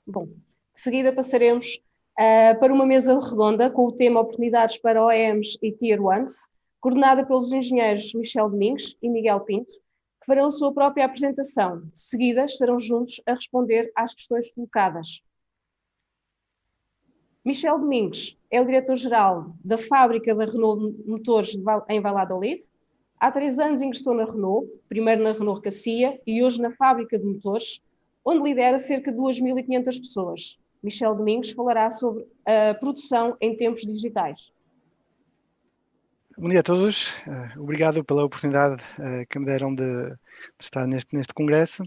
Bom, de seguida passaremos para uma mesa redonda com o tema Oportunidades para OEMs e Tier 1s, coordenada pelos engenheiros Michel Domingos e Miguel Pinto, que farão a sua própria apresentação. De seguida, estarão juntos a responder às questões colocadas. Michel Domingos é o diretor-geral da fábrica da Renault Motores em Valladolid. Há 3 anos ingressou na Renault, primeiro na Renault Cacia e hoje na fábrica de motores, onde lidera cerca de 2.500 pessoas. Michel Domingos falará sobre a produção em tempos digitais. Bom dia a todos. Obrigado pela oportunidade que me deram de estar neste congresso.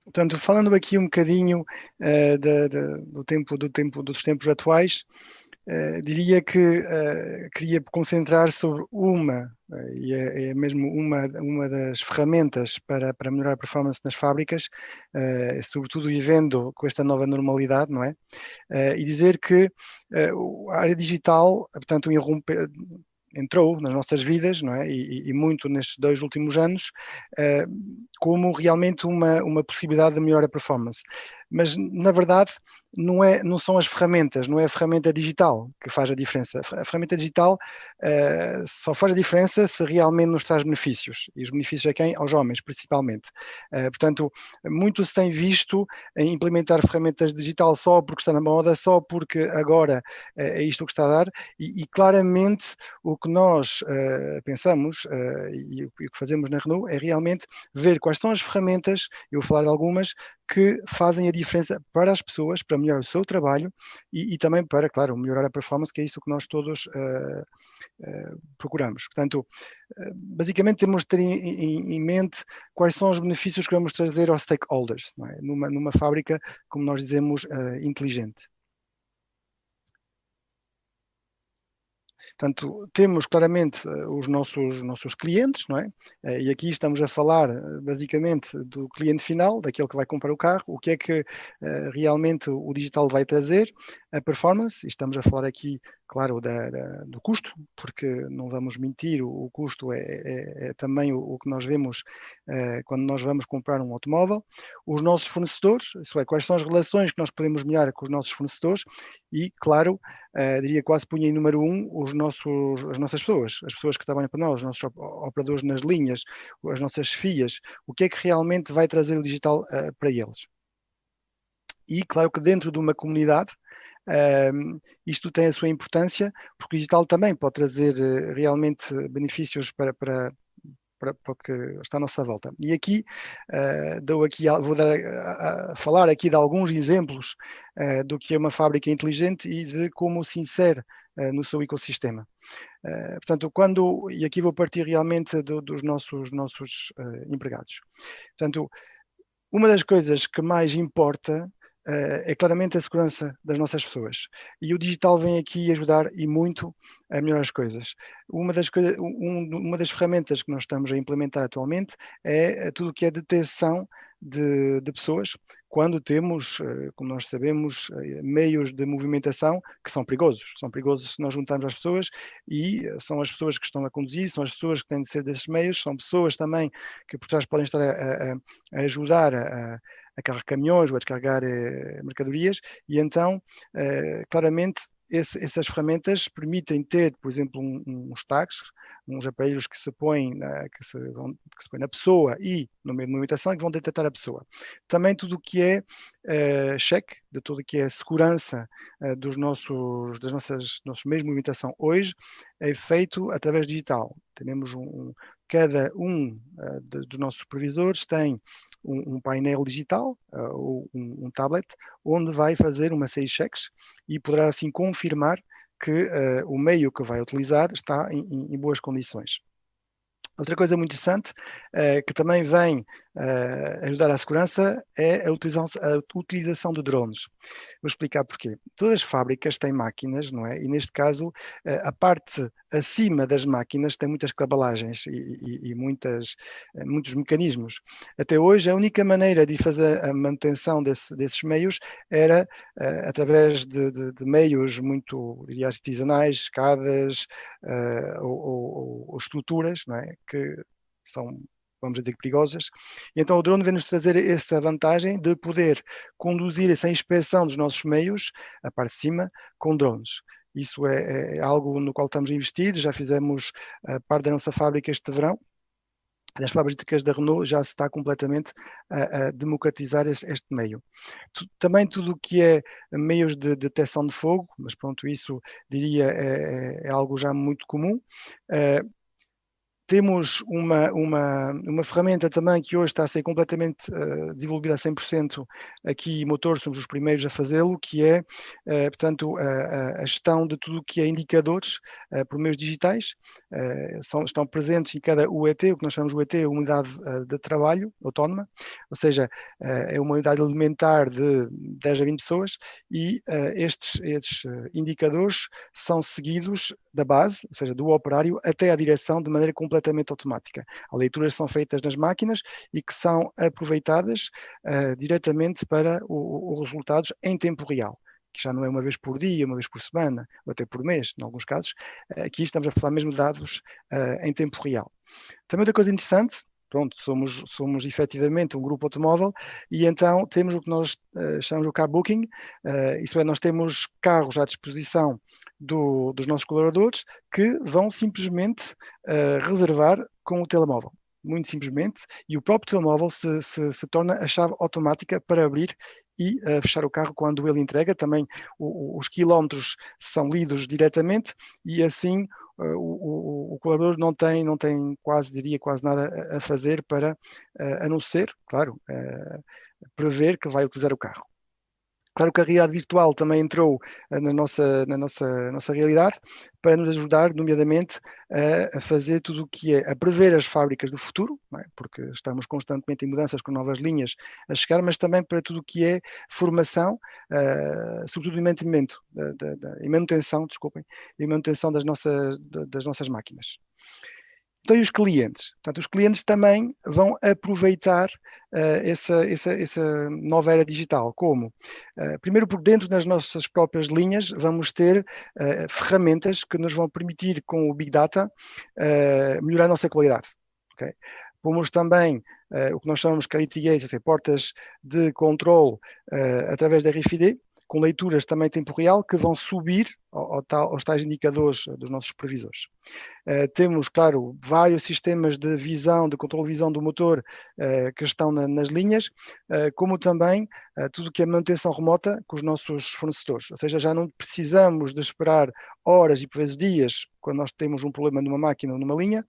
Portanto, falando aqui um bocadinho dos tempos atuais, diria que queria concentrar sobre e é mesmo uma das ferramentas para melhorar a performance nas fábricas, sobretudo vivendo com esta nova normalidade, não é? E dizer que a área digital, portanto, entrou nas nossas vidas, não é? E muito nestes 2 últimos anos, como realmente uma possibilidade de melhorar a performance. Mas, na verdade, não são as ferramentas, não é a ferramenta digital que faz a diferença. A ferramenta digital só faz a diferença se realmente nos traz benefícios. E os benefícios a quem? Aos homens, principalmente. Portanto, muito se tem visto em implementar ferramentas digital só porque está na moda, só porque agora é isto que está a dar. E claramente, o que nós pensamos e o que fazemos na Renault é realmente ver quais são as ferramentas, eu vou falar de algumas, que fazem a diferença para as pessoas, para melhorar o seu trabalho e também para, claro, melhorar a performance, que é isso que nós todos procuramos. Portanto, basicamente temos de ter em mente quais são os benefícios que vamos trazer aos stakeholders, não é? numa fábrica, como nós dizemos, inteligente. Portanto, temos claramente os nossos clientes, não é? E aqui estamos a falar basicamente do cliente final, daquele que vai comprar o carro, o que é que realmente o digital vai trazer, a performance, e estamos a falar aqui, claro, do custo, porque não vamos mentir, o custo é também o que nós vemos quando nós vamos comprar um automóvel, os nossos fornecedores, isso é, quais são as relações que nós podemos melhorar com os nossos fornecedores e, claro, diria quase punha em número 1 as nossas pessoas, as pessoas que trabalham para nós, os nossos operadores nas linhas, as nossas FIAs, o que é que realmente vai trazer o digital para eles. E claro que dentro de uma comunidade, isto tem a sua importância, porque o digital também pode trazer realmente benefícios para o que está à nossa volta. E aqui, vou falar aqui de alguns exemplos do que é uma fábrica inteligente e de como se insere no seu ecossistema. Portanto, e aqui vou partir realmente dos nossos empregados. Portanto, uma das coisas que mais importa é claramente a segurança das nossas pessoas. E o digital vem aqui ajudar e muito a melhorar as coisas. Uma das ferramentas que nós estamos a implementar atualmente é tudo o que é detecção de pessoas, quando temos, como nós sabemos, meios de movimentação que são perigosos. São perigosos se nós juntarmos as pessoas e são as pessoas que estão a conduzir, são as pessoas que têm de ser desses meios, são pessoas também que por trás podem estar a ajudar a carregar caminhões ou a descarregar mercadorias e então, claramente, essas ferramentas permitem ter, por exemplo, uns tags, uns aparelhos que se põem na pessoa e no meio de movimentação e que vão detectar a pessoa. Também tudo o que é check, de tudo o que é segurança dos nossos meios de movimentação hoje, é feito através digital. Temos cada um dos nossos supervisores tem um painel digital ou um tablet onde vai fazer uma série de checks e poderá assim confirmar que o meio que vai utilizar está em boas condições. Outra coisa muito interessante, que também vem ajudar à segurança é a utilização de drones. Vou explicar porquê. Todas as fábricas têm máquinas, não é? E neste caso, a parte acima das máquinas tem muitas cabalagens e muitos mecanismos. Até hoje, a única maneira de fazer a manutenção desses meios era através de meios muito, diria, artesanais, escadas ou estruturas, não é? Que são, vamos dizer, perigosas. E então o drone vem-nos trazer essa vantagem de poder conduzir essa inspeção dos nossos meios, a parte de cima, com drones. Isso é algo no qual estamos investidos, já fizemos parte da nossa fábrica este verão. Das fábricas da Renault já se está completamente a democratizar este meio. Também tudo o que é meios de detecção de fogo, mas pronto, isso diria é algo já muito comum. Temos uma ferramenta também que hoje está a ser completamente desenvolvida a 100%, aqui motores somos os primeiros a fazê-lo, que é, portanto, a gestão de tudo o que é indicadores por meios digitais. Estão presentes em cada UET, o que nós chamamos de UET, Unidade de Trabalho Autónoma, ou seja, é uma unidade alimentar de 10 a 20 pessoas e estes indicadores são seguidos da base, ou seja, do operário até à direção de maneira completamente automática. As leituras são feitas nas máquinas e que são aproveitadas diretamente para os resultados em tempo real, que já não é uma vez por dia, uma vez por semana, ou até por mês, em alguns casos. Aqui estamos a falar mesmo de dados em tempo real. Também outra coisa interessante, pronto, somos efetivamente um grupo automóvel e então temos o que nós chamamos de car booking, isso é, nós temos carros à disposição dos nossos colaboradores que vão simplesmente reservar com o telemóvel. Muito simplesmente, e o próprio telemóvel se torna a chave automática para abrir e fechar o carro quando ele entrega. Também os quilómetros são lidos diretamente e assim o colaborador não tem quase nada a fazer para, a não ser, claro, prever que vai utilizar o carro. Claro que a realidade virtual também entrou na nossa realidade para nos ajudar, nomeadamente, a fazer tudo o que é, a prever as fábricas do futuro, não é? Porque estamos constantemente em mudanças com novas linhas a chegar, mas também para tudo o que é formação, sobretudo em mantenimento, em manutenção, desculpem, em manutenção das nossas máquinas. Então, e os clientes? Portanto, os clientes também vão aproveitar essa nova era digital. Como? Primeiro, por dentro das nossas próprias linhas, vamos ter ferramentas que nos vão permitir, com o Big Data, melhorar a nossa qualidade. Okay? Pomos também o que nós chamamos de quality gates, ou seja, portas de controle através da RFID, com leituras também em tempo real, que vão subir aos tais indicadores dos nossos supervisores. Temos, claro, vários sistemas de visão, de controle de visão do motor que estão nas linhas, como também tudo que é manutenção remota com os nossos fornecedores. Ou seja, já não precisamos de esperar horas e por vezes dias quando nós temos um problema numa máquina ou numa linha,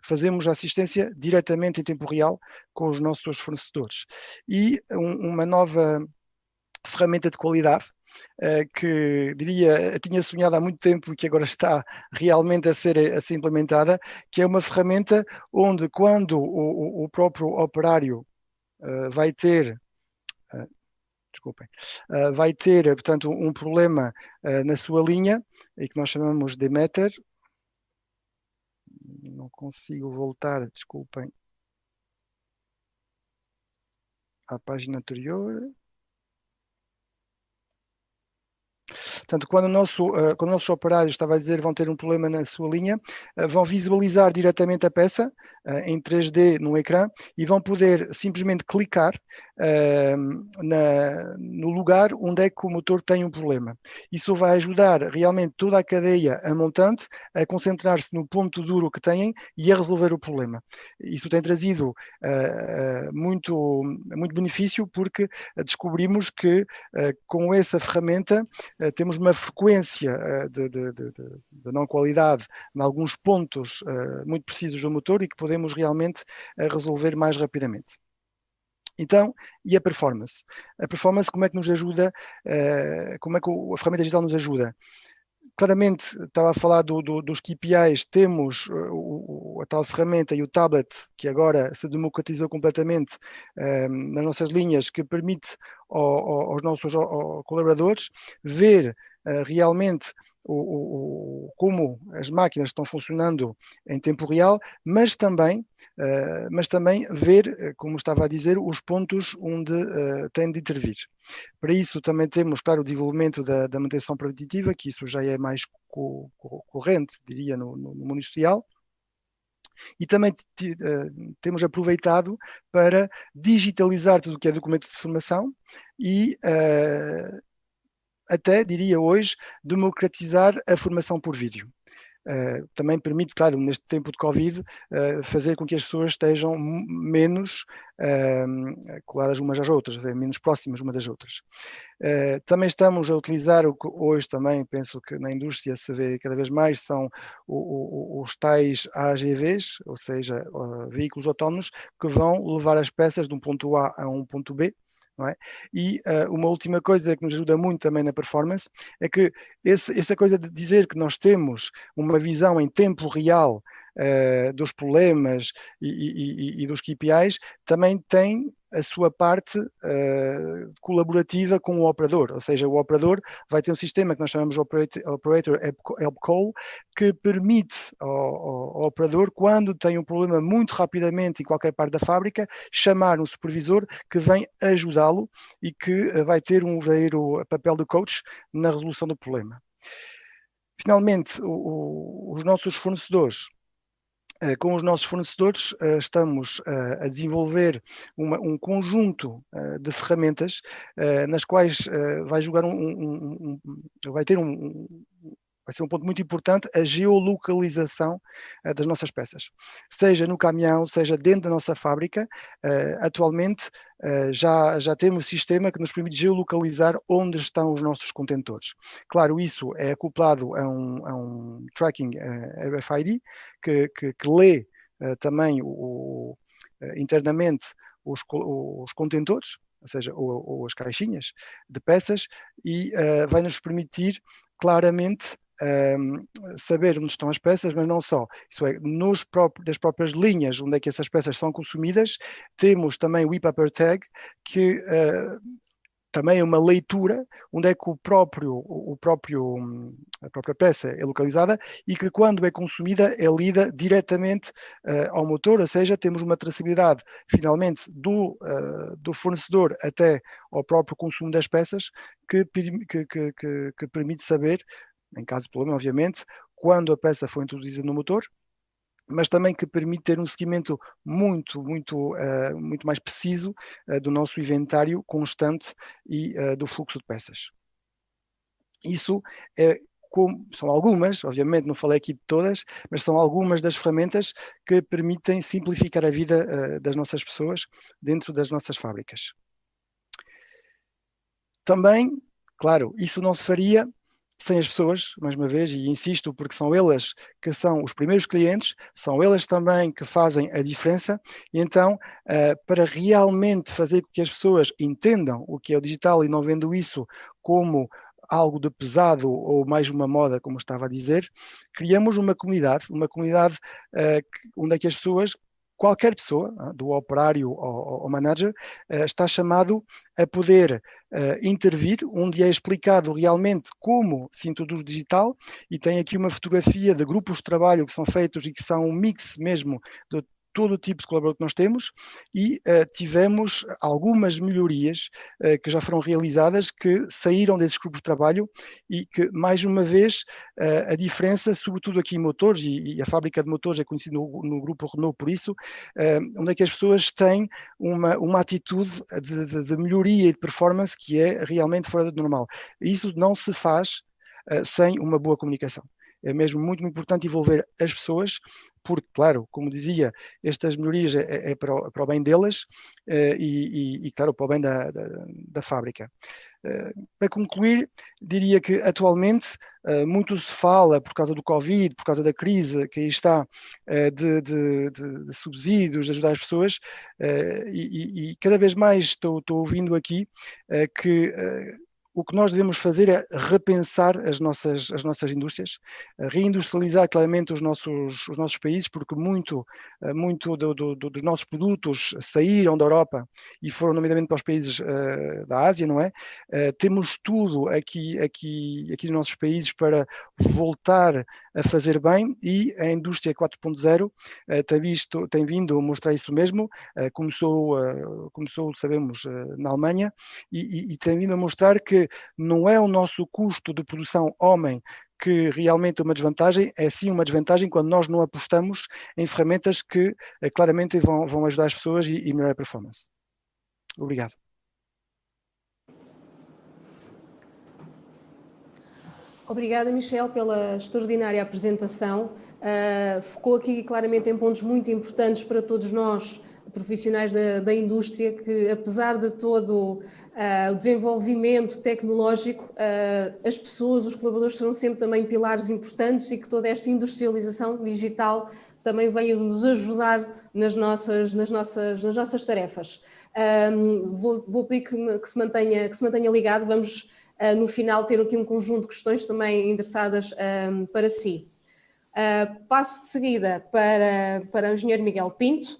fazemos a assistência diretamente em tempo real com os nossos fornecedores. E uma nova ferramenta de qualidade que, diria, tinha sonhado há muito tempo e que agora está realmente a ser implementada, que é uma ferramenta onde, quando o próprio operário vai ter vai ter, portanto, um problema na sua linha, e que nós chamamos de meter. Não consigo voltar, desculpem, à página anterior. Portanto, quando o nosso operário estava a dizer vão ter um problema na sua linha, vão visualizar diretamente a peça em 3D no ecrã e vão poder simplesmente clicar no lugar onde é que o motor tem um problema. Isso vai ajudar realmente toda a cadeia a montante a concentrar-se no ponto duro que têm e a resolver o problema. Isso tem trazido muito benefício, porque descobrimos que com essa ferramenta temos uma frequência de não qualidade em alguns pontos muito precisos do motor e que podemos realmente resolver mais rapidamente. Então, e a performance? A performance, como é que nos ajuda? Como é que a ferramenta digital nos ajuda? Claramente, estava a falar dos KPIs, temos a tal ferramenta e o tablet, que agora se democratizou completamente nas nossas linhas, que permite aos nossos colaboradores ver realmente como as máquinas estão funcionando em tempo real, mas também ver, como estava a dizer, os pontos onde têm de intervir. Para isso também temos, claro, o desenvolvimento da manutenção preditiva, que isso já é mais corrente, diria, no mundo industrial. E também temos aproveitado para digitalizar tudo o que é documento de formação e até, diria hoje, democratizar a formação por vídeo. Também permite, claro, neste tempo de Covid, fazer com que as pessoas estejam menos coladas umas às outras, menos próximas umas das outras. Também estamos a utilizar o que hoje também penso que na indústria se vê cada vez mais, são os tais AGVs, ou seja, veículos autónomos que vão levar as peças de um ponto A a um ponto B. Não é? E uma última coisa que nos ajuda muito também na performance é que essa coisa de dizer que nós temos uma visão em tempo real dos problemas e dos KPIs também tem a sua parte colaborativa com o operador, ou seja, o operador vai ter um sistema que nós chamamos de Operator Help Call, que permite ao operador, quando tem um problema muito rapidamente em qualquer parte da fábrica, chamar um supervisor que vem ajudá-lo e que vai ter um verdadeiro papel de coach na resolução do problema. Finalmente, os nossos fornecedores, com os nossos fornecedores estamos a desenvolver um conjunto de ferramentas nas quais vai ser um ponto muito importante a geolocalização das nossas peças. Seja no caminhão, seja dentro da nossa fábrica, atualmente já temos um sistema que nos permite geolocalizar onde estão os nossos contentores. Claro, isso é acoplado a um tracking RFID que lê também internamente os contentores, ou seja, ou as caixinhas de peças, e vai nos permitir claramente saber onde estão as peças, mas não só. Isso é, das próprias linhas onde é que essas peças são consumidas, temos também o e-paper tag, que também é uma leitura onde é que a própria peça é localizada e que quando é consumida é lida diretamente ao motor, ou seja, temos uma traçabilidade finalmente do fornecedor até ao próprio consumo das peças que permite saber, em caso de problema, obviamente, quando a peça foi introduzida no motor, mas também que permite ter um seguimento muito mais preciso do nosso inventário constante e do fluxo de peças. Isso são algumas, obviamente não falei aqui de todas, mas são algumas das ferramentas que permitem simplificar a vida das nossas pessoas dentro das nossas fábricas. Também, claro, isso não se faria sem as pessoas, mais uma vez, e insisto, porque são elas que são os primeiros clientes, são elas também que fazem a diferença, e então, para realmente fazer com que as pessoas entendam o que é o digital e não vendo isso como algo de pesado ou mais uma moda, como estava a dizer, criamos uma comunidade onde é que as pessoas, qualquer pessoa, do operário ao manager, está chamado a poder intervir, onde é explicado realmente como se introduz o digital, e tem aqui uma fotografia de grupos de trabalho que são feitos e que são um mix mesmo de todo o tipo de colaborador que nós temos, e tivemos algumas melhorias que já foram realizadas, que saíram desses grupos de trabalho e que, mais uma vez, a diferença, sobretudo aqui em motores, e a fábrica de motores é conhecida no grupo Renault por isso, onde é que as pessoas têm uma atitude de melhoria e de performance que é realmente fora do normal. Isso não se faz sem uma boa comunicação. É mesmo muito importante envolver as pessoas, porque, claro, como dizia, estas melhorias é para o bem delas e, claro, para o bem da fábrica. Para concluir, diria que atualmente muito se fala, por causa do Covid, por causa da crise que aí está, de subsídios, de ajudar as pessoas, e cada vez mais estou ouvindo aqui que o que nós devemos fazer é repensar as nossas indústrias, reindustrializar claramente os nossos países, porque muito dos nossos produtos saíram da Europa e foram nomeadamente para os países da Ásia, não é? Temos tudo aqui nos nossos países para voltar a fazer bem, e a indústria 4.0 tem vindo a mostrar isso mesmo. Começou, sabemos, na Alemanha, e tem vindo a mostrar que não é o nosso custo de produção homem que realmente é uma desvantagem, é sim uma desvantagem quando nós não apostamos em ferramentas que claramente vão ajudar as pessoas e melhorar a performance. Obrigado. Obrigada, Michel, pela extraordinária apresentação. Focou aqui claramente em pontos muito importantes para todos nós, profissionais da indústria, que apesar de todo o desenvolvimento tecnológico, as pessoas, os colaboradores serão sempre também pilares importantes, e que toda esta industrialização digital também veio nos ajudar nas nossas tarefas. Vou pedir que se mantenha ligado. Vamos no final ter aqui um conjunto de questões também endereçadas para si. Passo de seguida para o engenheiro Miguel Pinto.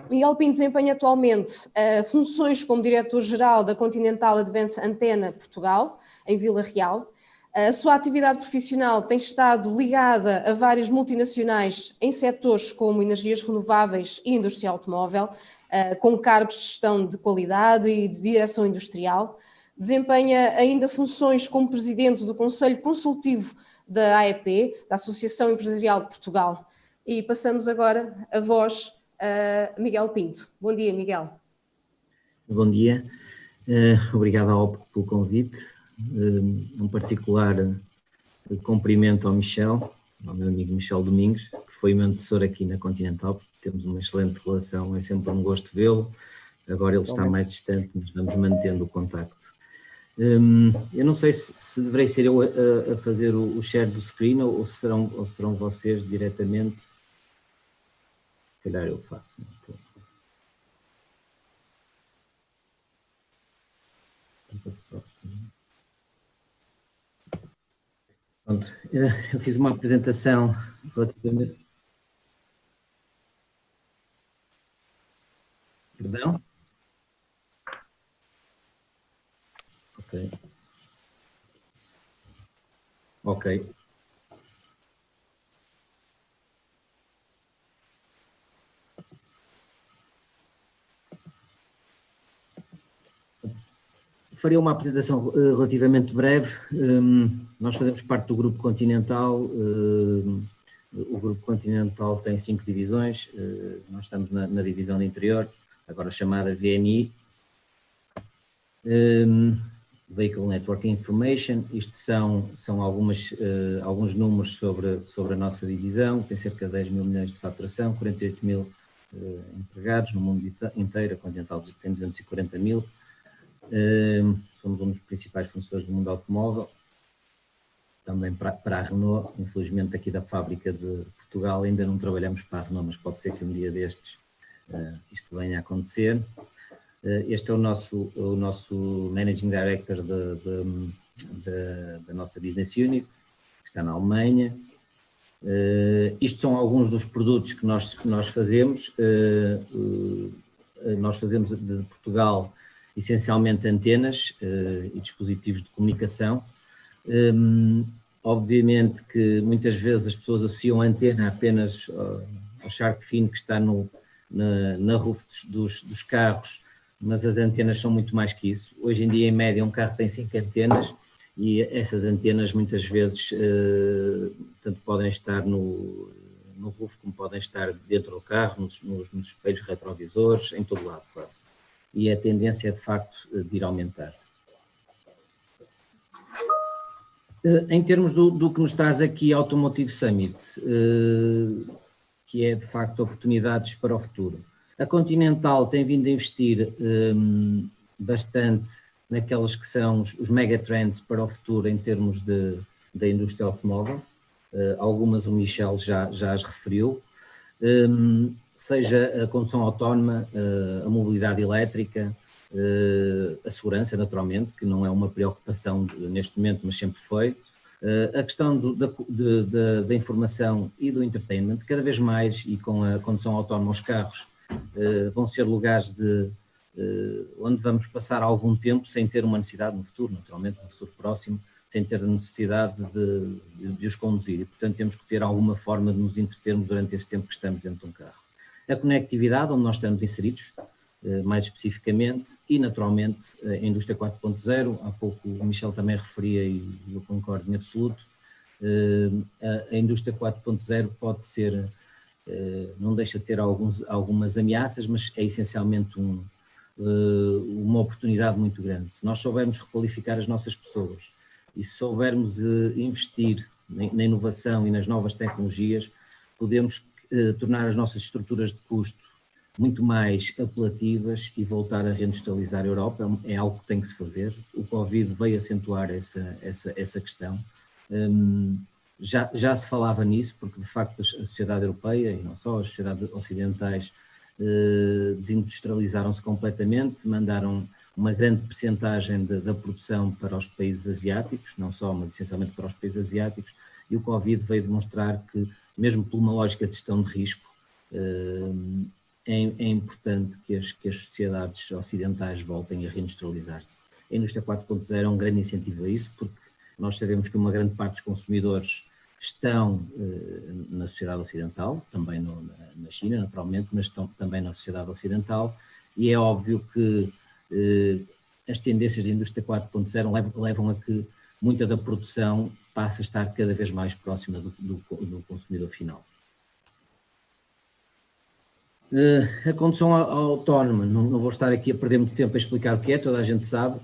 Miguel Pinto desempenha atualmente funções como diretor-geral da Continental Advance Antena Portugal, em Vila Real. A sua atividade profissional tem estado ligada a várias multinacionais em setores como energias renováveis e indústria automóvel, com cargos de gestão de qualidade e de direção industrial. Desempenha ainda funções como presidente do Conselho Consultivo da AEP, da Associação Empresarial de Portugal. E passamos agora a voz a Miguel Pinto. Bom dia, Miguel. Bom dia. Obrigado ao OP pelo convite. Um particular cumprimento ao Michel, ao meu amigo Michel Domingos, que foi meu antecessor aqui na Continental. Temos uma excelente relação, é sempre um gosto vê-lo. Agora ele está mais distante, mas vamos mantendo o contacto. Eu não sei se deverei ser eu a fazer o share do screen ou serão vocês diretamente. Se calhar eu faço. Pronto, eu fiz uma apresentação relativamente... Perdão? Ok. Farei uma apresentação relativamente breve. Nós fazemos parte do Grupo Continental. O Grupo Continental tem 5 divisões. Nós estamos na divisão de interior, agora chamada VNI. Vehicle Network Information. Isto são alguns números sobre a nossa divisão. Tem cerca de 10 mil milhões de faturação, 48 mil empregados no mundo inteiro. A Continental tem 240 mil. Somos um dos principais fornecedores do mundo automóvel, também para a Renault. Infelizmente aqui da fábrica de Portugal ainda não trabalhamos para a Renault, mas pode ser que um dia destes isto venha a acontecer. Este é o nosso Managing Director da nossa Business Unit, que está na Alemanha. Isto são alguns dos produtos que nós fazemos. Nós fazemos de Portugal essencialmente antenas e dispositivos de comunicação. Obviamente que muitas vezes as pessoas associam a antena apenas ao shark fin que está na roof dos carros, mas as antenas são muito mais que isso. Hoje em dia, em média, um carro tem 5 antenas, e essas antenas muitas vezes tanto podem estar no roof como podem estar dentro do carro, nos espelhos retrovisores, em todo lado quase. E a tendência é de facto de ir aumentar. Em termos do que nos traz aqui a Automotive Summit, que é de facto oportunidades para o futuro. A Continental tem vindo a investir bastante naquelas que são os megatrends para o futuro em termos da indústria automóvel. Algumas o Michel já as referiu, seja a condução autónoma, a mobilidade elétrica, a segurança, naturalmente, que não é uma preocupação neste momento, mas sempre foi. A questão da informação e do entertainment, cada vez mais, e com a condução autónoma, os carros vão ser lugares onde vamos passar algum tempo sem ter uma necessidade no futuro, naturalmente, no futuro próximo, sem ter a necessidade de os conduzir. E, portanto, temos que ter alguma forma de nos entretermos durante este tempo que estamos dentro de um carro. A conectividade, onde nós estamos inseridos, mais especificamente, e naturalmente a indústria 4.0, há pouco o Michel também referia e eu concordo em absoluto, a indústria 4.0 pode ser, não deixa de ter algumas ameaças, mas é essencialmente uma oportunidade muito grande. Se nós soubermos requalificar as nossas pessoas e se soubermos investir na inovação e nas novas tecnologias, podemos tornar as nossas estruturas de custo muito mais apelativas e voltar a reindustrializar a Europa. É algo que tem que se fazer. O Covid veio acentuar essa questão. Já se falava nisso, porque de facto a sociedade europeia, e não só, as sociedades ocidentais desindustrializaram-se completamente, mandaram uma grande percentagem da produção para os países asiáticos, não só, mas essencialmente para os países asiáticos, e o Covid veio demonstrar que, mesmo por uma lógica de gestão de risco, é importante que as sociedades ocidentais voltem a reindustrializar-se. A indústria 4.0 é um grande incentivo a isso, porque nós sabemos que uma grande parte dos consumidores estão na sociedade ocidental, também na China, naturalmente, mas estão também na sociedade ocidental, e é óbvio que as tendências da indústria 4.0 levam a que muita da produção passe a estar cada vez mais próxima do consumidor final. A condução autónoma, não vou estar aqui a perder muito tempo a explicar o que é, toda a gente sabe,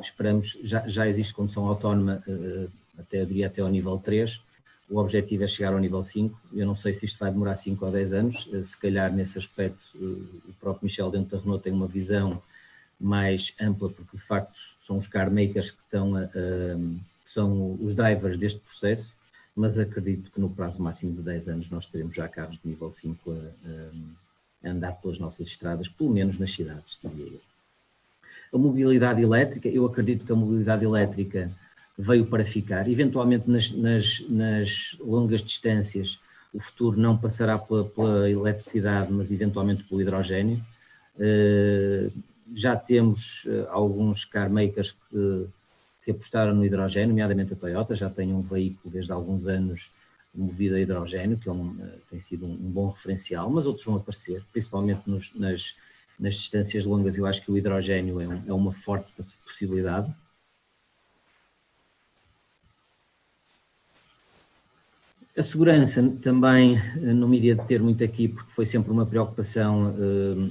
esperamos, já existe condução autónoma até ao nível 3, o objetivo é chegar ao nível 5, eu não sei se isto vai demorar 5 ou 10 anos, se calhar nesse aspecto o próprio Michel dentro da Renault tem uma visão mais ampla, porque de facto são os car makers que são os drivers deste processo, mas acredito que no prazo máximo de 10 anos nós teremos já carros de nível 5 a andar pelas nossas estradas, pelo menos nas cidades, diria eu. A mobilidade elétrica, eu acredito que a mobilidade elétrica veio para ficar, eventualmente nas longas distâncias o futuro não passará pela eletricidade, mas eventualmente pelo hidrogênio. Já temos alguns car makers que apostaram no hidrogênio, nomeadamente a Toyota, já tem um veículo desde há alguns anos movido a hidrogênio, que tem sido um bom referencial, mas outros vão aparecer, principalmente nas distâncias longas. Eu acho que o hidrogênio é uma forte possibilidade. A segurança também não me iria deter muito aqui, porque foi sempre uma preocupação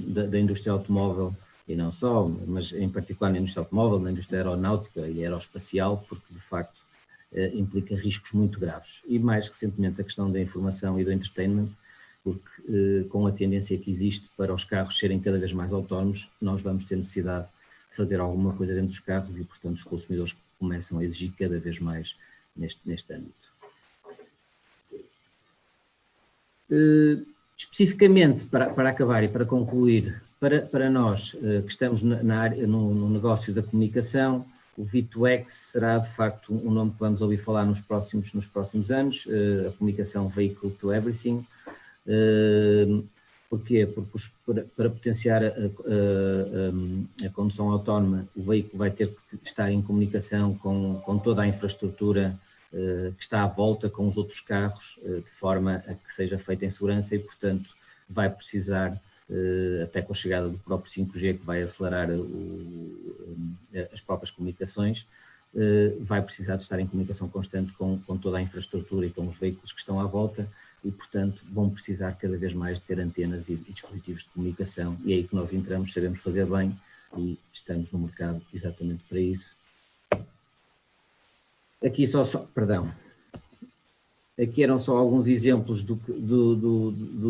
da indústria automóvel, e não só, mas em particular na indústria automóvel, na indústria aeronáutica e aeroespacial, porque de facto implica riscos muito graves. E mais recentemente a questão da informação e do entertainment, porque com a tendência que existe para os carros serem cada vez mais autónomos, nós vamos ter necessidade de fazer alguma coisa dentro dos carros e, portanto, os consumidores começam a exigir cada vez mais neste âmbito. Especificamente, para acabar e para concluir, para nós que estamos no negócio da comunicação, o V2X será de facto um nome que vamos ouvir falar nos próximos anos, a comunicação Vehicle to Everything. Porquê? Porque para potenciar a condução autónoma, o veículo vai ter que estar em comunicação com toda a infraestrutura que está à volta, com os outros carros, de forma a que seja feita em segurança e, portanto, vai precisar, até com a chegada do próprio 5G, que vai acelerar as próprias comunicações, vai precisar de estar em comunicação constante com toda a infraestrutura e com os veículos que estão à volta e, portanto, vão precisar cada vez mais de ter antenas e dispositivos de comunicação, e é aí que nós entramos, sabemos fazer bem e estamos no mercado exatamente para isso. Aqui aqui eram só alguns exemplos do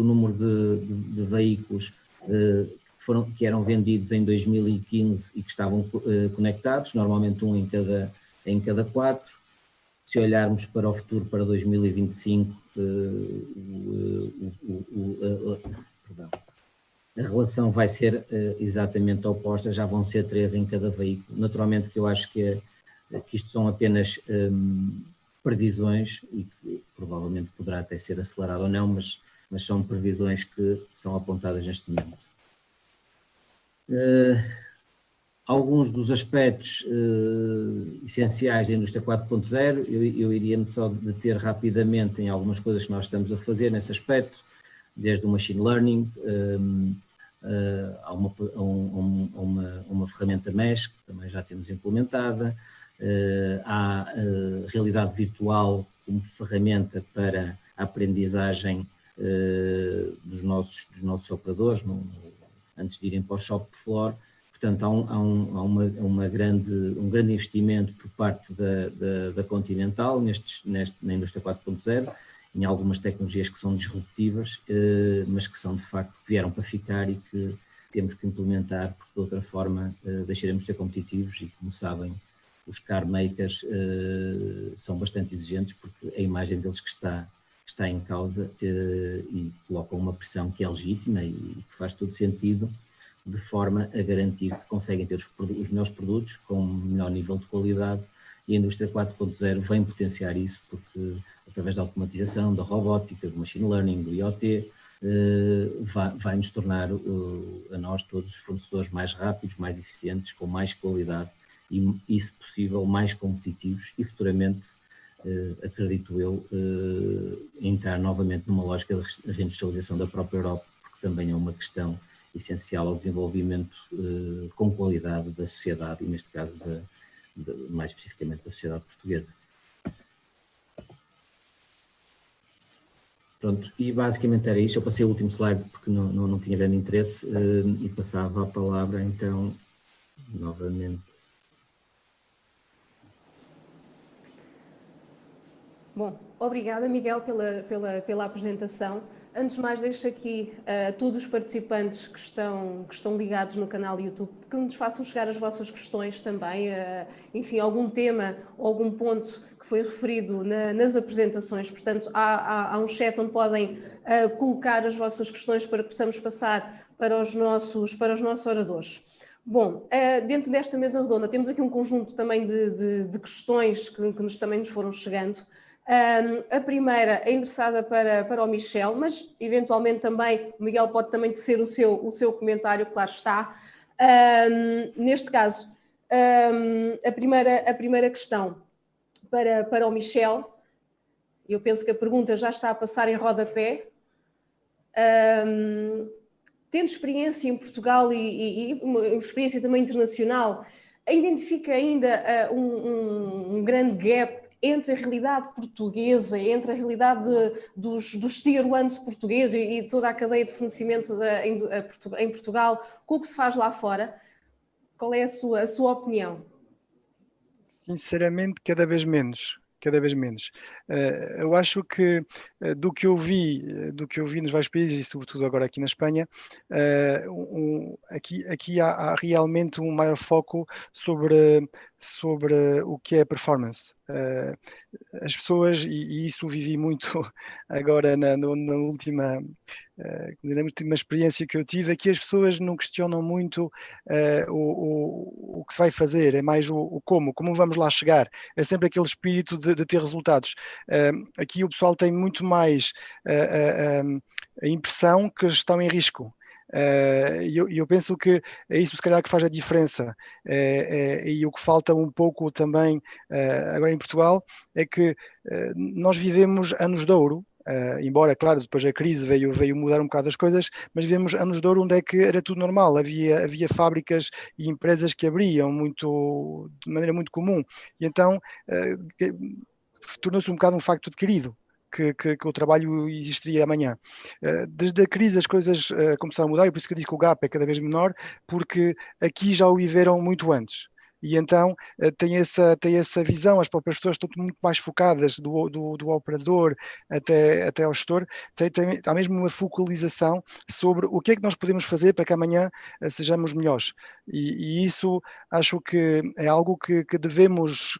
número de veículos que eram vendidos em 2015 e que estavam conectados, normalmente um em cada 4. Se olharmos para o futuro, para 2025, a relação vai ser exatamente oposta, já vão ser 3 em cada veículo. Naturalmente que eu acho que isto são apenas previsões e que provavelmente poderá até ser acelerado ou não, mas são previsões que são apontadas neste momento. Alguns dos aspectos essenciais da indústria 4.0, eu iria-me só deter rapidamente em algumas coisas que nós estamos a fazer nesse aspecto, desde o machine learning a uma ferramenta MES, que também já temos implementada, há realidade virtual como ferramenta para a aprendizagem dos nossos operadores, antes de irem para o shop floor. Portanto, há um grande investimento por parte da Continental na indústria 4.0, em algumas tecnologias que são disruptivas, mas que são de facto, que vieram para ficar e que temos que implementar, porque de outra forma deixaremos de ser competitivos e, como sabem, os car makers são bastante exigentes porque a imagem deles que está em causa e colocam uma pressão que é legítima e que faz todo sentido, de forma a garantir que conseguem ter os melhores produtos com um melhor nível de qualidade, e a indústria 4.0 vem potenciar isso, porque através da automatização, da robótica, do machine learning, do IoT, vai nos tornar a nós todos os fornecedores mais rápidos, mais eficientes, com mais qualidade e, se possível, mais competitivos e futuramente, acredito eu, entrar novamente numa lógica de reindustrialização da própria Europa, porque também é uma questão essencial ao desenvolvimento com qualidade da sociedade e, neste caso, mais especificamente da sociedade portuguesa. Pronto, e basicamente era isto. Eu passei o último slide porque não tinha grande interesse e passava a palavra, então, novamente. Bom, obrigada, Miguel, pela apresentação. Antes de mais, deixo aqui a todos os participantes que estão ligados no canal YouTube que nos façam chegar as vossas questões também, enfim, algum tema ou algum ponto que foi referido nas apresentações. Portanto, há um chat onde podem colocar as vossas questões para que possamos passar para os nossos oradores. Bom, dentro desta mesa redonda temos aqui um conjunto também de questões que também nos foram chegando. A primeira é endereçada para o Michel, mas eventualmente também o Miguel pode também tecer o seu comentário, claro está. Neste caso, a primeira questão para o Michel, eu penso que a pergunta já está a passar em rodapé. Tendo experiência em Portugal e uma experiência também internacional, identifica ainda um grande gap entre a realidade portuguesa, entre a realidade dos tier 1 portugueses e toda a cadeia de fornecimento em Portugal, com o que se faz lá fora? Qual é a sua opinião? Sinceramente, cada vez menos. Eu acho que do que eu vi nos vários países e sobretudo agora aqui na Espanha, aqui há realmente um maior foco sobre o que é performance. As pessoas, e isso vivi muito agora na última experiência que eu tive, é que as pessoas não questionam muito o que se vai fazer, é mais o como vamos lá chegar. É sempre aquele espírito de ter resultados. Aqui o pessoal tem muito mais a impressão que estão em risco. Eu penso que é isso se calhar que faz a diferença, e o que falta um pouco também agora em Portugal é que nós vivemos anos de ouro, embora, claro, depois a crise veio mudar um bocado as coisas, mas vivemos anos de ouro onde é que era tudo normal, havia fábricas e empresas que abriam de maneira muito comum, e então tornou-se um bocado um facto adquirido. Que o trabalho existiria amanhã. Desde a crise as coisas começaram a mudar, e por isso que eu disse que o gap é cada vez menor, porque aqui já o viveram muito antes. e então tem essa visão, as próprias pessoas estão muito mais focadas do operador até ao gestor, há mesmo uma focalização sobre o que é que nós podemos fazer para que amanhã sejamos melhores, e isso acho que é algo que devemos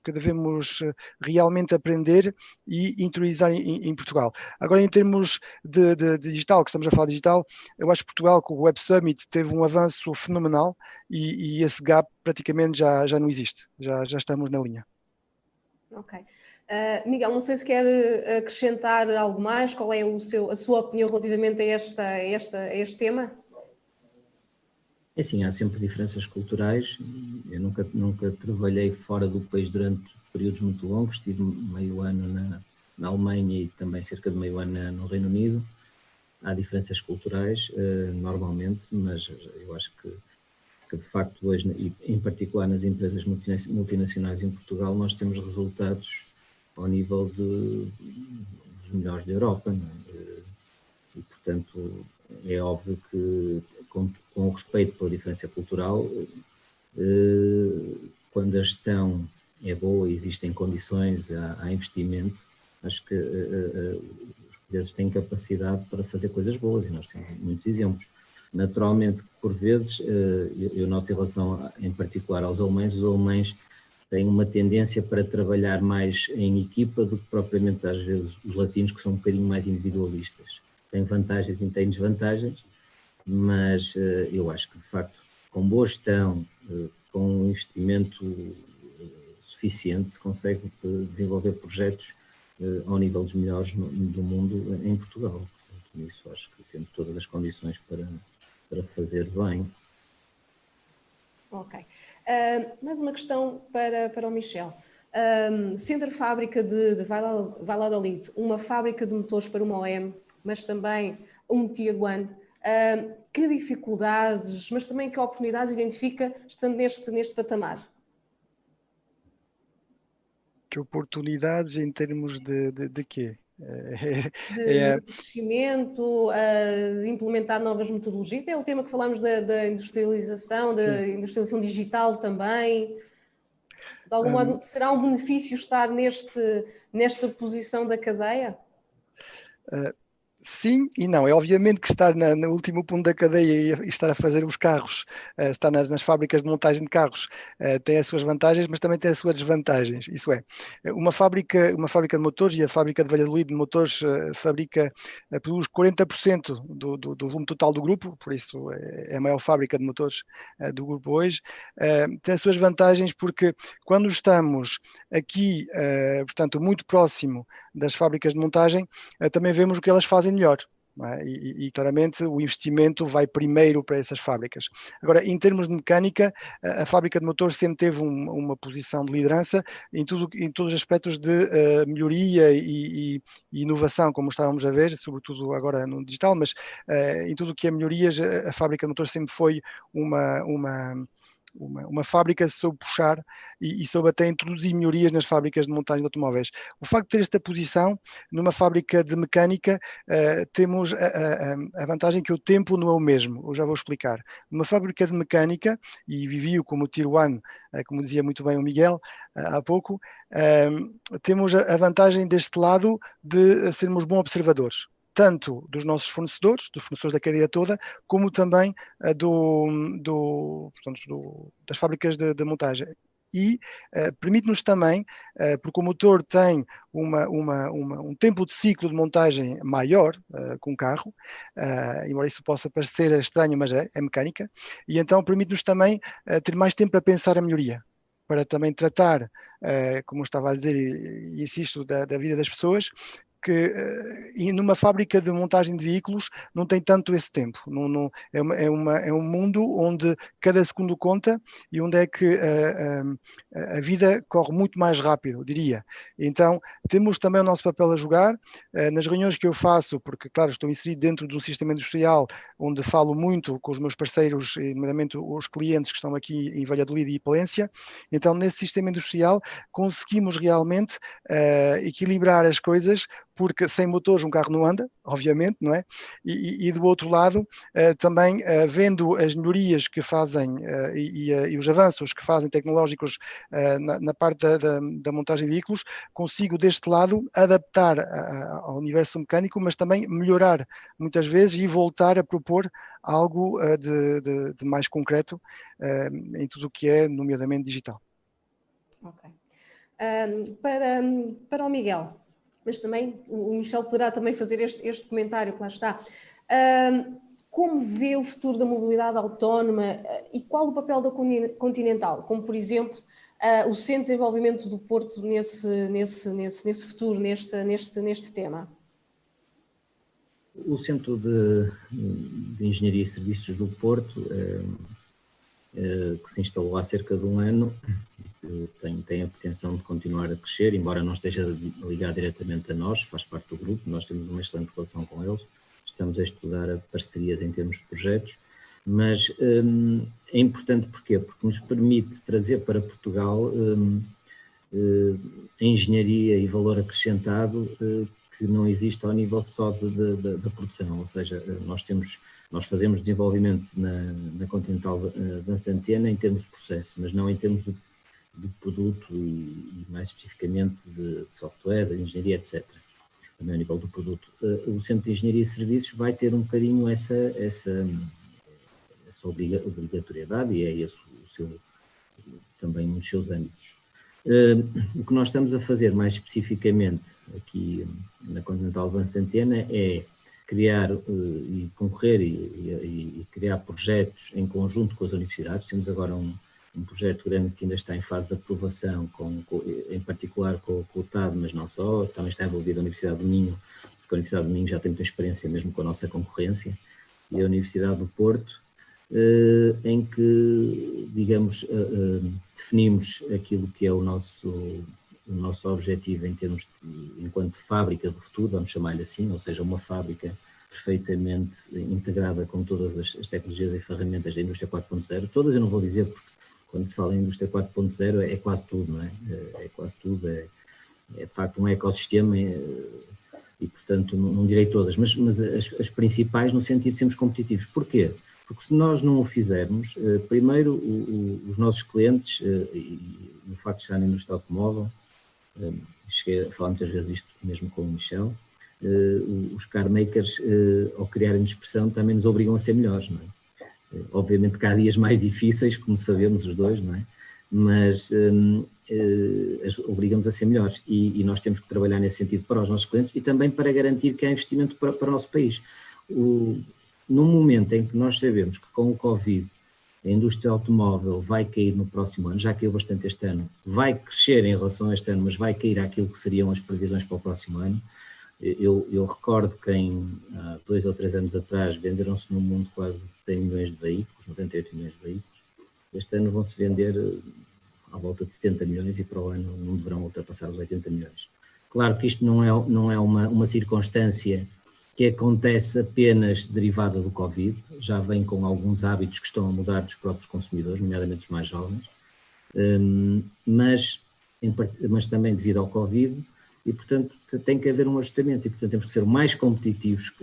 realmente aprender e interiorizar em Portugal. Agora, em termos de digital, que estamos a falar de digital, eu acho que Portugal, com o Web Summit, teve um avanço fenomenal e esse gap praticamente já não existe, já estamos na linha. Ok. Miguel, não sei se quer acrescentar algo mais, qual é a sua opinião relativamente a este tema? É assim, há sempre diferenças culturais. Eu nunca trabalhei fora do país durante períodos muito longos, estive meio ano na Alemanha e também cerca de meio ano no Reino Unido. Há diferenças culturais, normalmente, mas eu acho que de facto hoje, e em particular nas empresas multinacionais em Portugal, nós temos resultados ao nível dos melhores da Europa, não é? E portanto é óbvio que com o respeito pela diferença cultural, quando a gestão é boa, existem condições, há investimento, acho que os portugueses têm capacidade para fazer coisas boas e nós temos muitos exemplos. Naturalmente, por vezes, eu noto em relação, em particular, aos alemães, os alemães têm uma tendência para trabalhar mais em equipa do que propriamente, às vezes, os latinos, que são um bocadinho mais individualistas. Têm vantagens e têm desvantagens, mas eu acho que, de facto, com boa gestão, com um investimento suficiente, se consegue desenvolver projetos ao nível dos melhores do mundo em Portugal. Portanto, isso acho que temos todas as condições para fazer bem. Ok. Mais uma questão para o Michel. Sendo a fábrica de Valladolid uma fábrica de motores para uma OEM, mas também um Tier 1, que dificuldades, mas também que oportunidades identifica estando neste patamar? Que oportunidades em termos de quê? De crescimento, de implementar novas metodologias. É o tema que falámos da industrialização, da industrialização digital também. De algum modo, será um benefício estar nesta posição da cadeia? Sim e não. É obviamente que estar no último ponto da cadeia e estar a fazer os carros, estar nas fábricas de montagem de carros, tem as suas vantagens, mas também tem as suas desvantagens. Isso é, uma fábrica de motores, e a fábrica de Valladolid de motores produz 40% do volume total do grupo, por isso é a maior fábrica de motores do grupo hoje. Tem as suas vantagens porque quando estamos aqui, portanto, muito próximo das fábricas de montagem, também vemos o que elas fazem melhor. É? E claramente o investimento vai primeiro para essas fábricas. Agora, em termos de mecânica, a fábrica de motores sempre teve uma posição de liderança em todos os aspectos de melhoria e inovação, como estávamos a ver, sobretudo agora no digital, mas em tudo o que é melhorias, a fábrica de motores sempre foi uma fábrica soube puxar e soube até introduzir melhorias nas fábricas de montagem de automóveis. O facto de ter esta posição numa fábrica de mecânica, temos a vantagem que o tempo não é o mesmo, eu já vou explicar. Numa fábrica de mecânica, e vivi-o como Tier 1, como dizia muito bem o Miguel há pouco, temos a vantagem deste lado de sermos bons observadores, tanto dos nossos fornecedores, dos fornecedores da cadeia toda, como também das fábricas de montagem. E permite-nos também, porque o motor tem um tempo de ciclo de montagem maior com o carro, embora isso possa parecer estranho, mas é mecânica, e então permite-nos também ter mais tempo a pensar a melhoria, para também tratar, como eu estava a dizer, e insisto, da vida das pessoas, que numa fábrica de montagem de veículos não tem tanto esse tempo. É um mundo onde cada segundo conta e onde é que a vida corre muito mais rápido, diria. Então, temos também o nosso papel a jogar. Nas reuniões que eu faço, porque, claro, estou inserido dentro do sistema industrial, onde falo muito com os meus parceiros, nomeadamente os clientes que estão aqui em Valladolid e Palência. Então, nesse sistema industrial, conseguimos realmente equilibrar as coisas, porque sem motores um carro não anda, obviamente, não é? E do outro lado, também vendo as melhorias que fazem e os avanços que fazem tecnológicos na parte da montagem de veículos, consigo deste lado adaptar ao universo mecânico, mas também melhorar muitas vezes e voltar a propor algo de mais concreto em tudo o que é, nomeadamente, digital. Ok. Para o Miguel, mas também o Michel poderá também fazer este comentário que lá está. Como vê o futuro da mobilidade autónoma e qual o papel da Continental? Como, por exemplo, o Centro de Desenvolvimento do Porto nesse futuro, neste tema? O Centro de Engenharia e Serviços do Porto, que se instalou há cerca de um ano, tem a pretensão de continuar a crescer, embora não esteja ligado diretamente a nós, faz parte do grupo, nós temos uma excelente relação com eles, estamos a estudar a parcerias em termos de projetos, mas é importante porquê? Porque nos permite trazer para Portugal a engenharia e valor acrescentado que não existe ao nível só da produção, ou seja, nós fazemos desenvolvimento na Continental Advanced Antenna em termos de processo, mas não em termos de produto e mais especificamente de software, de engenharia, etc. Também ao nível do produto. O Centro de Engenharia e Serviços vai ter um bocadinho essa obrigatoriedade e é esse também um dos seus âmbitos. O que nós estamos a fazer mais especificamente aqui na Continental Advanced Antenna é criar e concorrer e criar projetos em conjunto com as universidades. Temos agora um projeto grande que ainda está em fase de aprovação, em particular com o TAD, mas não só, também está envolvida a Universidade do Minho, porque a Universidade do Minho já tem muita experiência mesmo com a nossa concorrência, e a Universidade do Porto, em que, digamos, definimos aquilo que é o nosso objetivo em termos enquanto fábrica do futuro, vamos chamar-lhe assim, ou seja, uma fábrica perfeitamente integrada com todas as tecnologias e ferramentas da indústria 4.0, todas eu não vou dizer porque quando se fala em indústria 4.0 é quase tudo, não é? É quase tudo, é de facto um ecossistema e portanto não direi todas, mas as principais no sentido de sermos competitivos. Porquê? Porque se nós não o fizermos, primeiro os nossos clientes, e no facto de estar na indústria automóvel, cheguei a falar muitas vezes isto mesmo com o Michel, os car makers, ao criarem expressão, também nos obrigam a ser melhores, não é? Obviamente que há dias mais difíceis, como sabemos os dois, não é? Mas obrigamos a ser melhores e nós temos que trabalhar nesse sentido para os nossos clientes e também para garantir que há investimento para o nosso país. No momento em que nós sabemos que com o Covid a indústria automóvel vai cair no próximo ano, já caiu bastante este ano, vai crescer em relação a este ano, mas vai cair àquilo que seriam as previsões para o próximo ano. Eu recordo que há 2 ou 3 anos atrás venderam-se no mundo quase 100 milhões de veículos, 98 milhões de veículos. Este ano vão-se vender à volta de 70 milhões e para o ano não deverão ultrapassar os 80 milhões. Claro que isto não é uma circunstância que acontece apenas derivada do Covid, já vem com alguns hábitos que estão a mudar dos próprios consumidores, nomeadamente os mais jovens, mas também devido ao Covid, e portanto tem que haver um ajustamento, e portanto temos que ser o mais competitivos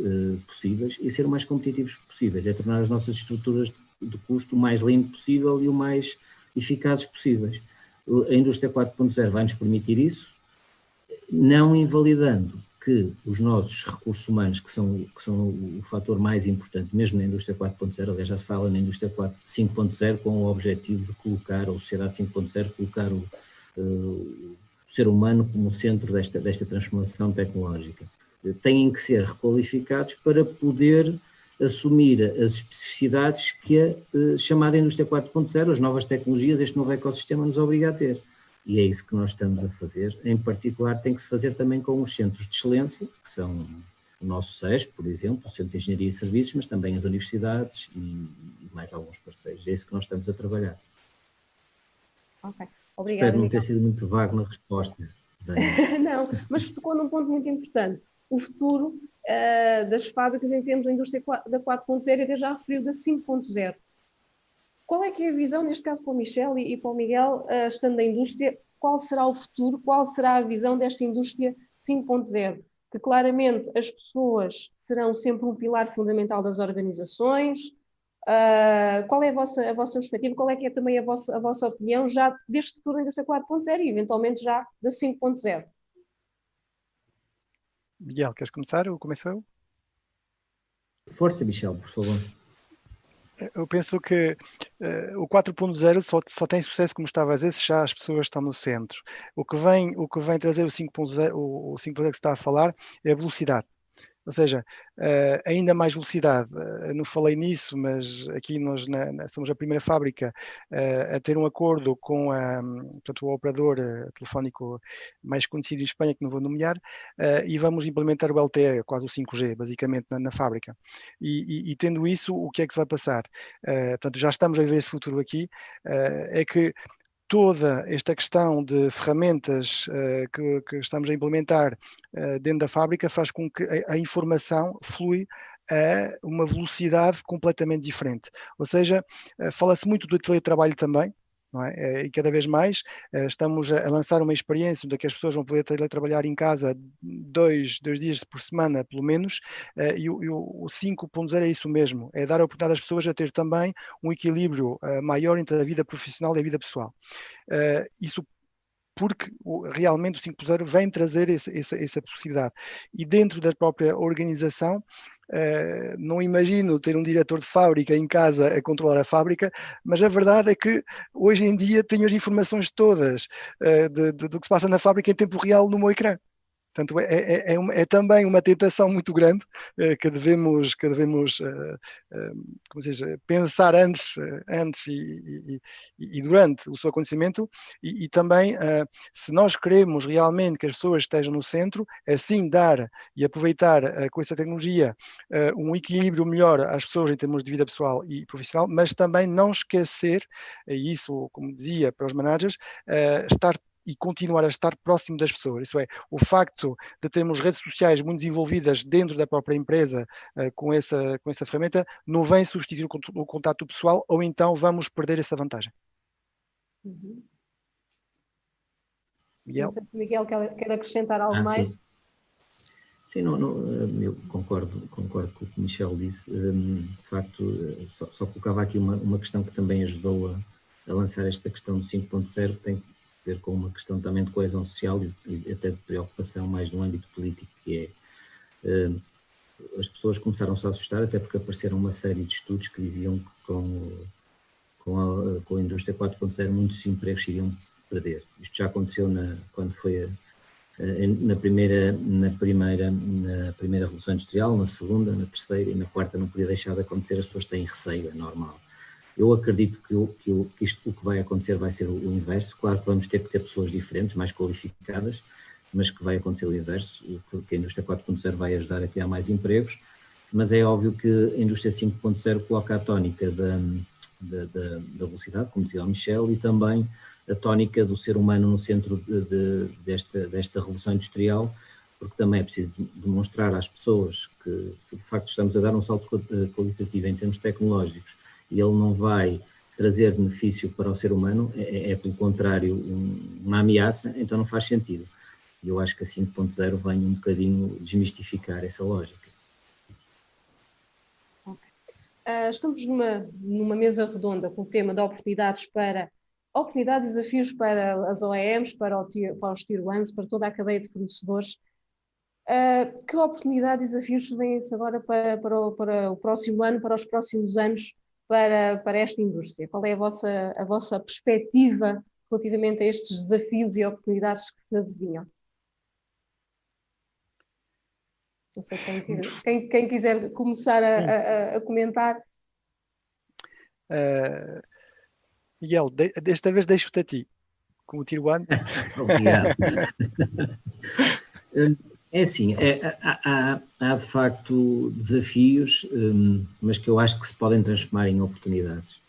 possíveis, e ser o mais competitivos possíveis é tornar as nossas estruturas de custo o mais limpo possível e o mais eficazes possíveis. A indústria 4.0 vai nos permitir isso, não invalidando que os nossos recursos humanos, que são o fator mais importante, mesmo na indústria 4.0, aliás já se fala na indústria 5.0 com o objetivo de colocar, a sociedade 5.0, colocar o ser humano como centro desta transformação tecnológica. Têm que ser requalificados para poder assumir as especificidades que a chamada indústria 4.0, as novas tecnologias, este novo ecossistema nos obriga a ter. E é isso que nós estamos a fazer. Em particular, tem que se fazer também com os centros de excelência, que são o nosso SESC, por exemplo, o Centro de Engenharia e Serviços, mas também as universidades e mais alguns parceiros. É isso que nós estamos a trabalhar. Ok, obrigada. Espero não ter sido muito vago na resposta. Não, mas tocou num ponto muito importante. O futuro das fábricas em termos da indústria da 4.0 e já referiu da 5.0. Qual é que é a visão, neste caso para o Michel e para o Miguel, estando na indústria, qual será o futuro, qual será a visão desta indústria 5.0? que claramente as pessoas serão sempre um pilar fundamental das organizações. Qual é a vossa perspectiva? Qual é que é também a vossa opinião já deste futuro da indústria 4.0 e eventualmente já da 5.0? Miguel, queres começar ou começo eu? Força, Michel, por favor. Eu penso que o 4.0 só tem sucesso, como estava a dizer, se já as pessoas estão no centro. O que vem trazer o 5.0, o 5.0 que se está a falar, é a velocidade. Ou seja, ainda mais velocidade. Não falei nisso, mas aqui nós somos a primeira fábrica a ter um acordo com portanto, o operador telefónico mais conhecido em Espanha, que não vou nomear, e vamos implementar o LTE, quase o 5G, basicamente, na fábrica. E tendo isso, o que é que se vai passar? Portanto, já estamos a ver esse futuro aqui, é que toda esta questão de ferramentas que estamos a implementar dentro da fábrica faz com que a informação flui a uma velocidade completamente diferente. Ou seja, fala-se muito do teletrabalho também, não é? E cada vez mais estamos a lançar uma experiência onde as pessoas vão poder teletrabalhar em casa dois dias por semana, pelo menos, e o 5.0 é isso mesmo, é dar a oportunidade às pessoas a ter também um equilíbrio maior entre a vida profissional e a vida pessoal. Isso porque realmente o 5.0 vem trazer essa possibilidade. E dentro da própria organização, não imagino ter um diretor de fábrica em casa a controlar a fábrica, mas a verdade é que hoje em dia tenho as informações todas do que se passa na fábrica em tempo real no meu ecrã. Portanto, é também uma tentação muito grande que devemos como se diz, pensar antes e durante o seu acontecimento e também, se nós queremos realmente que as pessoas estejam no centro, assim dar e aproveitar com essa tecnologia um equilíbrio melhor às pessoas em termos de vida pessoal e profissional, mas também não esquecer, e isso, como dizia para os managers, estar e continuar a estar próximo das pessoas. Isso é, o facto de termos redes sociais muito desenvolvidas dentro da própria empresa com essa ferramenta não vem substituir o contato pessoal ou então vamos perder essa vantagem. Uhum. Miguel? Não sei se o Miguel quer acrescentar algo mais. Sim, eu concordo com o que o Michel disse. De facto, só colocava aqui uma questão que também ajudou a lançar esta questão do 5.0, que tem que ver com uma questão também de coesão social e até de preocupação mais no âmbito político, que é as pessoas começaram-se a assustar, até porque apareceram uma série de estudos que diziam que com a indústria 4.0 muitos empregos se iriam perder. Isto já aconteceu quando foi na primeira Revolução Industrial, na segunda, na terceira e na quarta não podia deixar de acontecer, as pessoas têm receio, é normal. Eu acredito que o que vai acontecer vai ser o inverso. Claro que vamos ter que ter pessoas diferentes, mais qualificadas, mas que vai acontecer o inverso, que a indústria 4.0 vai ajudar a criar mais empregos, mas é óbvio que a indústria 5.0 coloca a tónica da velocidade, como dizia o Michel, e também a tónica do ser humano no centro desta revolução industrial, porque também é preciso demonstrar às pessoas que, se de facto estamos a dar um salto qualitativo em termos tecnológicos e ele não vai trazer benefício para o ser humano, é pelo contrário uma ameaça, então não faz sentido. E eu acho que a 5.0 vem um bocadinho desmistificar essa lógica. Estamos numa mesa redonda com o tema de oportunidades e desafios para as OEMs, para os Tier 1s, para toda a cadeia de fornecedores. Que oportunidades e desafios vêm-se agora para o próximo ano, para os próximos anos, para esta indústria? Qual é a vossa perspectiva relativamente a estes desafios e oportunidades que se adivinham? Não sei quem quiser começar a comentar. Miguel, desta vez deixo-te a ti, como Tier 1. Obrigado. É assim, há de facto desafios, mas que eu acho que se podem transformar em oportunidades.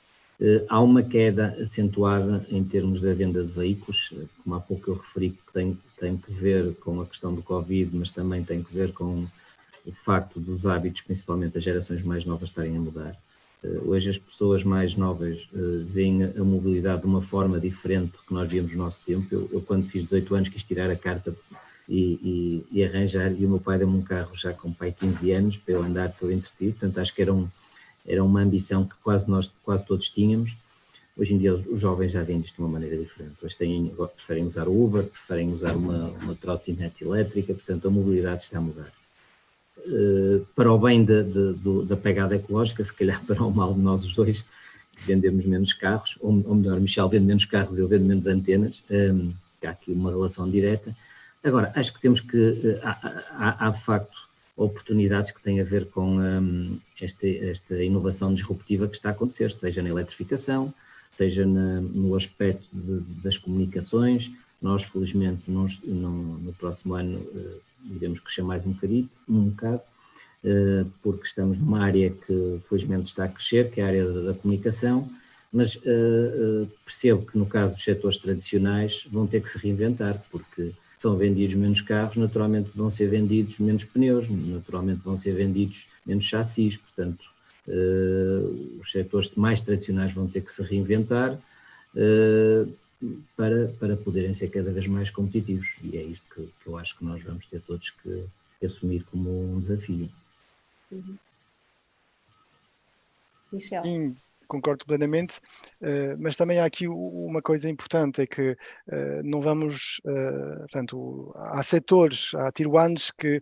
Há uma queda acentuada em termos da venda de veículos, como há pouco eu referi, que tem que ver com a questão do Covid, mas também tem que ver com o facto dos hábitos, principalmente das gerações mais novas, estarem a mudar. Hoje as pessoas mais novas veem a mobilidade de uma forma diferente do que nós víamos no nosso tempo. Eu quando fiz 18 anos, quis tirar a carta e arranjar, e o meu pai deu-me um carro já com pai 15 anos para eu andar todo entretido, portanto acho que era uma ambição que quase todos tínhamos. Hoje em dia os jovens já veem isto de uma maneira diferente, hoje preferem usar o Uber, preferem usar uma trotinete elétrica, portanto a mobilidade está a mudar. Para o bem da pegada ecológica, se calhar para o mal de nós os dois, vendemos menos carros, ou melhor, Michel vende menos carros e eu vendo menos antenas, há aqui uma relação direta. Agora, acho que temos que, há de facto oportunidades que têm a ver com esta inovação disruptiva que está a acontecer, seja na eletrificação, seja no aspecto das comunicações. Nós, felizmente, no próximo ano iremos crescer mais um bocado, porque estamos numa área que felizmente está a crescer, que é a área da comunicação, mas percebo que no caso dos setores tradicionais vão ter que se reinventar, porque são vendidos menos carros, naturalmente vão ser vendidos menos pneus, naturalmente vão ser vendidos menos chassis, portanto os setores mais tradicionais vão ter que se reinventar para poderem ser cada vez mais competitivos, e é isto que eu acho que nós vamos ter todos que assumir como um desafio. Michel. Sim, concordo plenamente, mas também há aqui uma coisa importante, é que não vamos, portanto, há setores, há tier ones que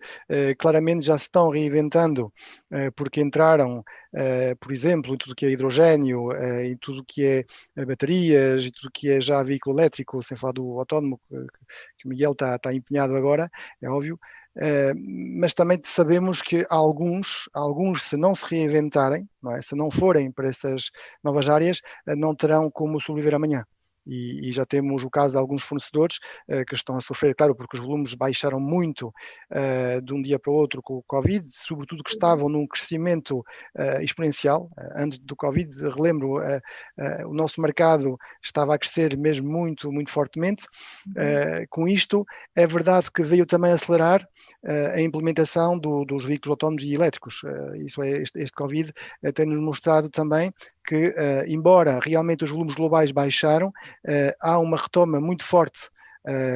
claramente já se estão reinventando, porque entraram, por exemplo, em tudo que é hidrogénio, em tudo que é baterias, e tudo que é já veículo elétrico, sem falar do autónomo, que o Miguel está empenhado agora, é óbvio. Mas também sabemos que alguns, se não se reinventarem, não é? Se não forem para essas novas áreas, não terão como sobreviver amanhã. E já temos o caso de alguns fornecedores que estão a sofrer, claro, porque os volumes baixaram muito de um dia para o outro com o Covid, sobretudo que estavam num crescimento exponencial. Antes do Covid, relembro, o nosso mercado estava a crescer mesmo muito, muito fortemente. Com isto, é verdade que veio também acelerar a implementação dos veículos autónomos e elétricos. Isso é, este Covid tem-nos mostrado também que, embora realmente os volumes globais baixaram, há uma retoma muito forte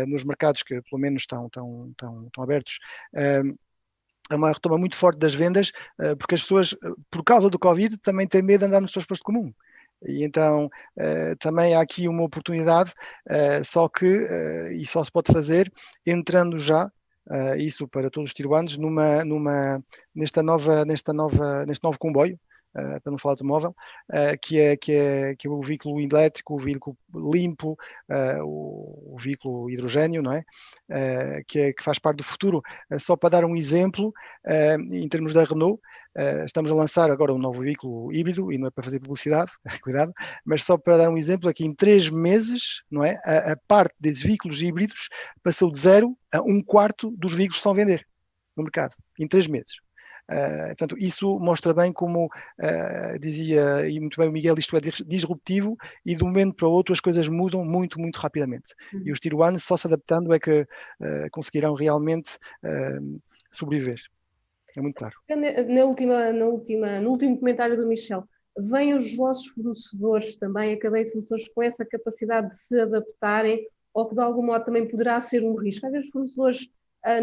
nos mercados que pelo menos estão abertos. É uma retoma muito forte das vendas, porque as pessoas, por causa do Covid, também têm medo de andar nos transportes comum. E então também há aqui uma oportunidade, só que e só se pode fazer entrando já, isso para todos os tier ones, neste novo comboio, para não falar de automóvel, que é o veículo elétrico, o veículo limpo, o veículo hidrogénio, não é? Que faz parte do futuro. Só para dar um exemplo, em termos da Renault, estamos a lançar agora um novo veículo híbrido, e não é para fazer publicidade, cuidado, mas só para dar um exemplo, aqui em 3 meses, não é? A parte desses veículos híbridos passou de 0 a 1/4 dos veículos que estão a vender no mercado, em 3 meses. Portanto, isso mostra bem como dizia, e muito bem o Miguel, isto é disruptivo, e de um momento para o outro as coisas mudam muito, muito rapidamente. E os tier ones, só se adaptando, é que conseguirão realmente sobreviver. É muito claro. No último comentário do Michel, vêm os vossos fornecedores também, a cadeia de fornecedores, com essa capacidade de se adaptarem, ou que de algum modo também poderá ser um risco? Às vezes os fornecedores,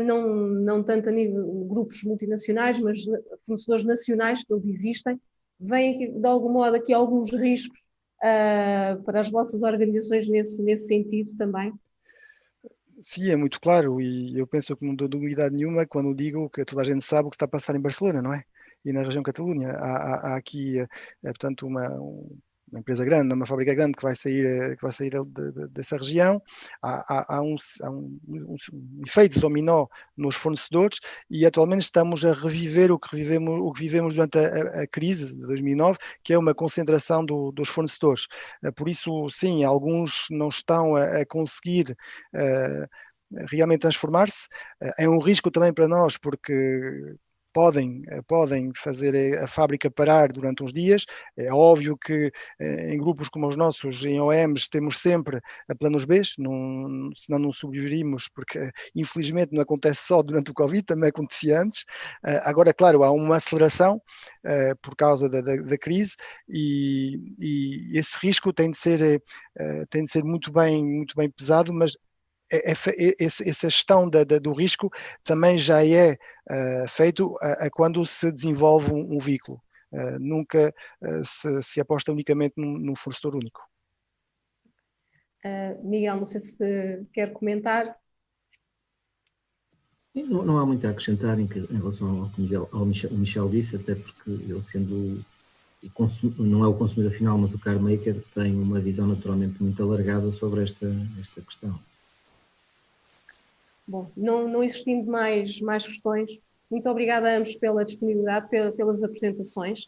não tanto a nível de grupos multinacionais, mas fornecedores nacionais que eles existem, vêm aqui, de algum modo aqui alguns riscos para as vossas organizações nesse sentido também? Sim, é muito claro, e eu penso que não dou dúvida nenhuma quando digo que toda a gente sabe o que está a passar em Barcelona, não é? E na região de Catalunha. Há aqui, portanto, uma empresa grande, uma fábrica grande que vai sair dessa região. Há um efeito dominó nos fornecedores, e atualmente estamos a reviver o que vivemos durante a crise de 2009, que é uma concentração dos fornecedores. Por isso, sim, alguns não estão a conseguir realmente transformar-se. É um risco também para nós, porque podem fazer a fábrica parar durante uns dias. É óbvio que em grupos como os nossos, em OEMs, temos sempre planos B, senão não sobreviveríamos, porque infelizmente não acontece só durante o Covid, também acontecia antes. Agora, claro, há uma aceleração por causa da crise, e esse risco tem de ser muito bem pesado, mas essa gestão do risco também já é feito a quando se desenvolve um veículo. Nunca se aposta unicamente num fornecedor único. Miguel, não sei se quer comentar. Não há muito a acrescentar em relação ao que o Michel disse, até porque ele sendo, não é o consumidor final, mas o car maker, tem uma visão naturalmente muito alargada sobre esta questão. Bom, não existindo mais questões, muito obrigada a ambos pela disponibilidade, pelas apresentações.